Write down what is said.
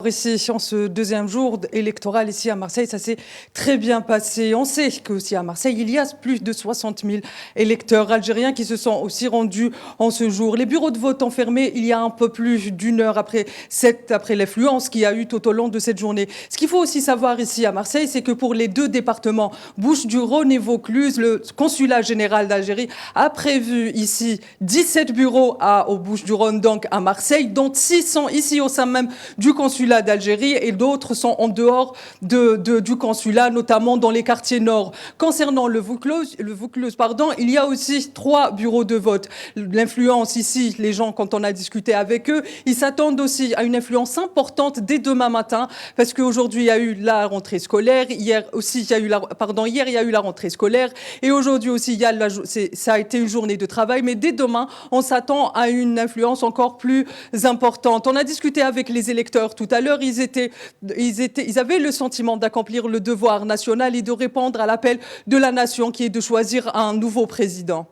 Ici, en ce deuxième jour électoral ici à Marseille, ça s'est très bien passé. On sait qu'aussi à Marseille, il y a plus de 60 000 électeurs algériens qui se sont aussi rendus en ce jour. Les bureaux de vote ont fermé il y a un peu plus d'une heure après l'affluence qu'il y a eu tout au long de cette journée. Ce qu'il faut aussi savoir ici à Marseille, c'est que pour les deux départements, Bouches-du-Rhône et Vaucluse, le consulat général d'Algérie a prévu ici 17 bureaux aux Bouches-du-Rhône, donc à Marseille, dont 6 sont ici au sein même du consulat d'Algérie et d'autres sont en dehors du consulat, notamment dans les quartiers nord. Concernant le Vaucluse, il y a aussi 3 bureaux de vote. L'influence ici, les gens, quand on a discuté avec eux, ils s'attendent aussi à une influence importante dès demain matin, parce qu'aujourd'hui, il y a eu la rentrée scolaire. Hier, il y a eu la rentrée scolaire. Et aujourd'hui aussi, ça a été une journée de travail. Mais dès demain, on s'attend à une influence encore plus importante. On a discuté avec les électeurs tout à l'heure. Ils avaient le sentiment d'accomplir le devoir national et de répondre à l'appel de la nation qui est de choisir un nouveau président.